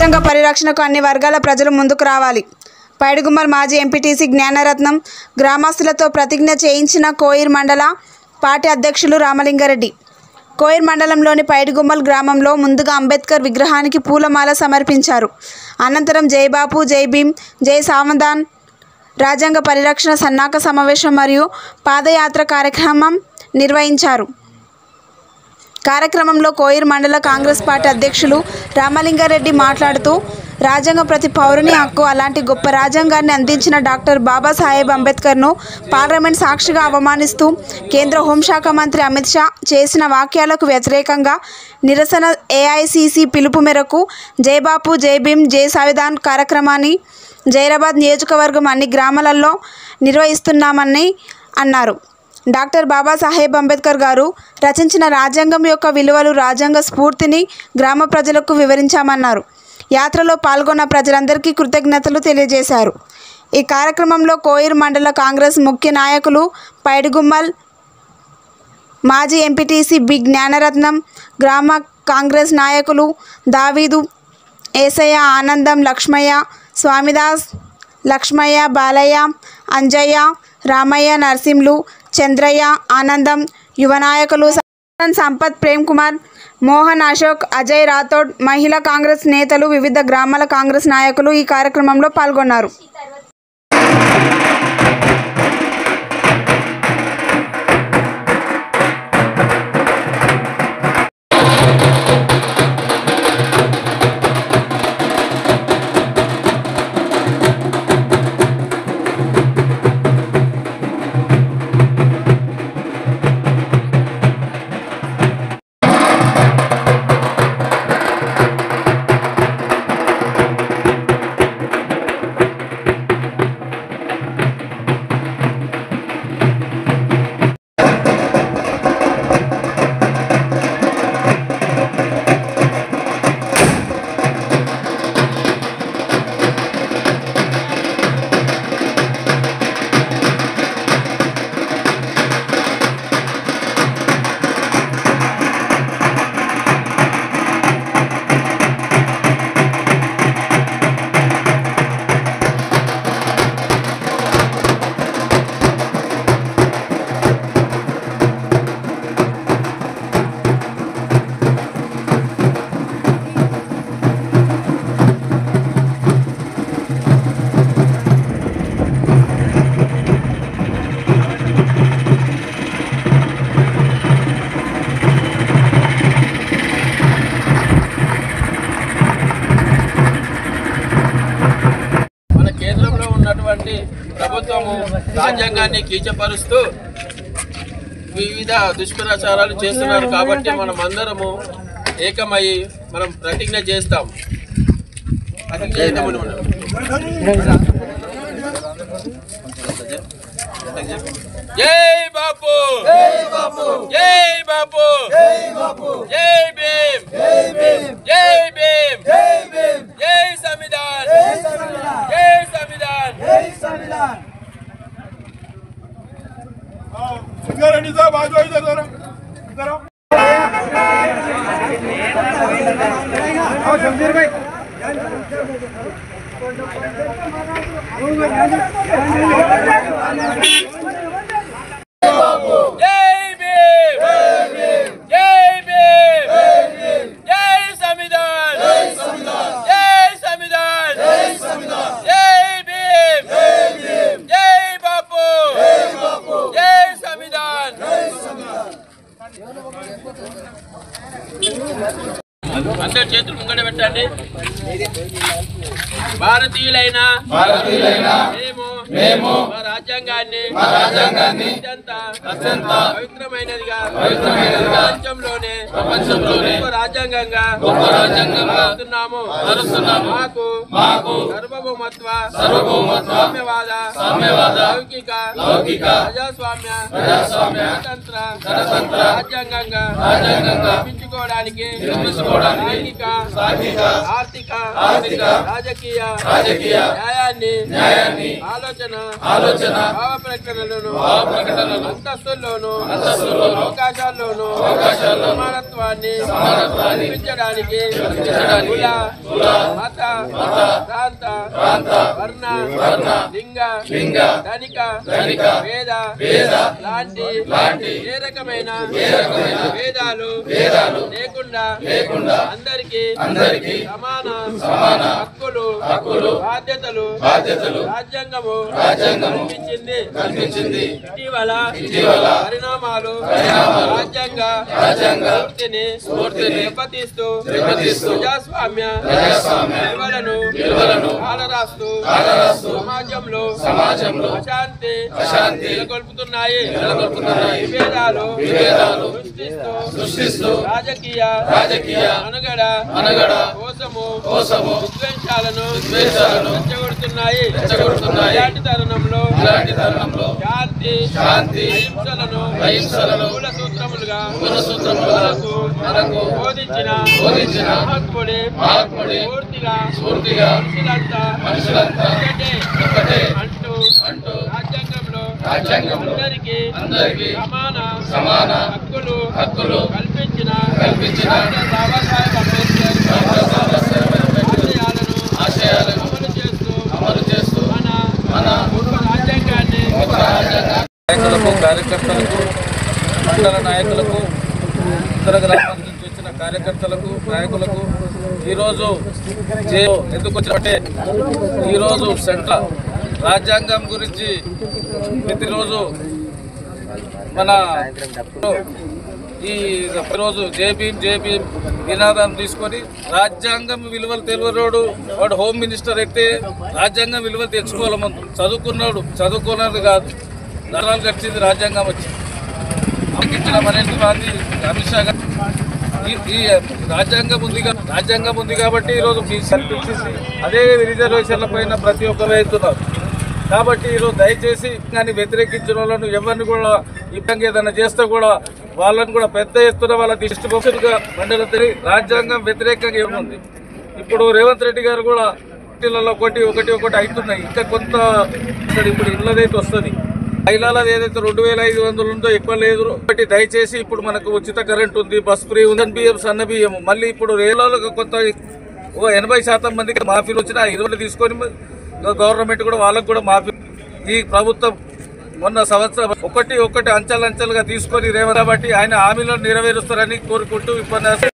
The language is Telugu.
రాజ్యాంగ పరిరక్షణకు అన్ని వర్గాల ప్రజలు ముందుకు రావాలి. పైడిగుమ్మల్ మాజీ ఎంపీటీసీ జ్ఞానరత్నం గ్రామస్తులతో ప్రతిజ్ఞ చేయించిన కోయిర్ మండల పార్టీ అధ్యక్షులు రామలింగారెడ్డి. కోయిర్ మండలంలోని పైడిగుమ్మల్ గ్రామంలో ముందుగా అంబేద్కర్ విగ్రహానికి పూలమాల సమర్పించారు. అనంతరం జై బాపు, జై భీమ్, జై సావధాన్ రాజ్యాంగ పరిరక్షణ సన్నాహక సమావేశం మరియు పాదయాత్ర కార్యక్రమం నిర్వహించారు. కార్యక్రమంలో కోయిర్ మండల కాంగ్రెస్ పార్టీ అధ్యక్షులు రామలింగారెడ్డి మాట్లాడుతూ, రాజ్యాంగం ప్రతి పౌరుని హక్కు. అలాంటి గొప్ప రాజ్యాంగాన్ని అందించిన డాక్టర్ బాబాసాహెబ్ అంబేద్కర్ను పార్లమెంట్ సాక్షిగా అవమానిస్తూ కేంద్ర హోంశాఖ మంత్రి అమిత్ షా చేసిన వాక్యాలకు వ్యతిరేకంగా నిరసన ఏఐసిసి పిలుపు మేరకు జై బాపు, జై భీమ్, జై సంవిధాన్ కార్యక్రమాన్ని జైరాబాద్ నియోజకవర్గం అన్ని గ్రామాలలో నిర్వహిస్తున్నామని అన్నారు. డాక్టర్ బాబాసాహెబ్ అంబేద్కర్ గారు రచించిన రాజ్యాంగం యొక్క విలువలు, రాజ్యాంగ స్ఫూర్తిని గ్రామ ప్రజలకు వివరించామన్నారు. యాత్రలో పాల్గొన్న ప్రజలందరికీ కృతజ్ఞతలు తెలియజేశారు. ఈ కార్యక్రమంలో కోయిర్ మండల కాంగ్రెస్ ముఖ్య నాయకులు పైడిగుమ్మల్ మాజీ ఎంపీటీసీ బి జ్ఞానరత్నం, గ్రామ కాంగ్రెస్ నాయకులు దావీదు, ఏసయ్య, ఆనందం, లక్ష్మయ్య, స్వామిదాస్, లక్ష్మయ్య, బాలయ్య, అంజయ్య, రామయ్య, నరసింహులు, చంద్రయ్య, ఆనందం, యువ నాయకులు సంపత్, ప్రేమ్ కుమార్, మోహన్, అశోక్, అజయ్ రాథోడ్, మహిళా కాంగ్రెస్ నేతలు, వివిధ గ్రామాల కాంగ్రెస్ నాయకులు ఈ కార్యక్రమంలో పాల్గొన్నారు. ప్రభుత్వము రాజ్యాంగాన్ని కించపరుస్తూ వివిధ దుష్ప్రచారాలు చేస్తున్నారు. కాబట్టి మనం అందరము ఏకమై మనం ప్రతిజ్ఞ చేస్తాం. జై బాపు, జై బాపు, జై బాపు, జై భీమ్, జై భీమ్, జై సంవిధాన్, జై సంవిధాన్, జై సంవిధాన్. संगारेड्डी साहब आ जाओ इधर जरा, इधर आओ। आओ शमशेर भाई। అందరి చేతులు ముంగడ పెట్టండి. భారతీయులైన మేము మా రాజ్యాంగాన్ని అత్యంత పవిత్రమైనదిగా ప్రపంచంలోనే గొప్ప రాజ్యాంగంగా మారుస్తున్నాము. మాకు సార్వభౌమత్వ, సామ్యవాద, లౌకిక, ప్రజాస్వామ్య, గణతంత్ర రాజ్యాంగంగా నిర్మించుకోవడానికి సాంఘిక, ఆర్థిక, రాజకీయ న్యాయాన్ని ఆలోచన భావ ప్రకటనలను అంతస్తుల్లోనూ అవకాశాల్లోనూ సమానత్వాన్ని నిర్మించడానికి కుల, మత ప్రాంత వర్ణ లింగ ధనిక వేద లాంటి ఏ రకమైన భేదాలు లేకుండా అందరికీ సమాన హక్కులు బాధ్యతలు రాజ్యాంగము కల్పించింది. ఇటీవల పరిణామాలు రాజ్యాంగ స్ఫూర్తిని దెబ్బతీస్తూ ప్రజాస్వామ్య విలువలను కాలరాస్తూ సమాజంలో అశాంతి నెలకొల్పుతున్నాయి. విభేదాలు సృష్టిస్తూ రాజకీయ అనుగడ కోసము విద్వేషాలను రెచ్చగొడుతున్నాయి. ఇలాంటి తరుణంలో శాంతి అహింసలను మూల సూత్రములుగా మనకు బోధించిన మహాత్ముడే పూర్తిగా మనుషులంతా ఒకటే అంటూ రాజ్యాంగంలో అందరికీ సమాన హక్కులు కల్పించిన డాక్టర్ బాబాసాహెబ్ అంబేద్కర్ ఆశయాలను అమలు చేస్తూ మన రాజ్యాంగాన్ని నాయకులకు, కార్యకర్తలకు, మండల నాయకులకు, ఇతర గ్రామాల నుంచి వచ్చిన కార్యకర్తలకు, నాయకులకు ఈరోజు ఎందుకు వచ్చినట్టే ఈరోజు సెంట్రల్ రాజ్యాంగం గురించి ప్రతిరోజు మన ఈరోజు జై భీమ్ నినాదం తీసుకొని రాజ్యాంగం విలువలు తెలియనోడు వాడు హోమ్ మినిస్టర్ అయితే రాజ్యాంగం విలువలు తెచ్చుకోవాలి. ముందు చదువుకున్నది కాదు, నరాలు గడిచింది రాజ్యాంగం వచ్చింది. ఇచ్చిన నరేంద్ర మోదీ, అమిత్ షా గారు ఈ రాజ్యాంగం ఉంది కాబట్టి ఈరోజు కల్పించింది. అదే రిజర్వేషన్ల పైన ప్రతి ఒక్కరు అవుతున్నారు. కాబట్టి ఈరోజు దయచేసి కానీ వ్యతిరేకించిన వాళ్ళను ఎవరిని కూడా ఇబ్బంది ఏదైనా చేస్తే కూడా వాళ్ళని కూడా పెద్ద ఎత్తున వాళ్ళ దిష్టిగా మండలి రాజ్యాంగం వ్యతిరేకంగా ఏముంది. ఇప్పుడు రేవంత్ రెడ్డి గారు కూడా ఇళ్లలో ఒకటి అవుతున్నాయి. ఇంకా కొంత ఇప్పుడు ఇళ్ళదైతే వస్తుంది. మహిళలది ఏదైతే 2500 ఉందో ఎక్కువ లేదు. ఒకటి దయచేసి ఇప్పుడు మనకు ఉచిత కరెంట్ ఉంది, బస్ ఫ్రీ ఉంది, బియ్యం సన్న బియ్యం. మళ్ళీ ఇప్పుడు రేళ్ళలో కొంత 80% మందికి మాఫీలు వచ్చినా 20 తీసుకొని గవర్నమెంట్ కూడా వాళ్ళకు కూడా మాఫీ. ఈ ప్రభుత్వం మొన్న సంవత్సరం ఒకటి అంచెలుగా తీసుకొని రేవంత్ కాబట్టి ఆయన హామీలను నెరవేరుస్తారని కోరుకుంటూ ఉపన్యాసం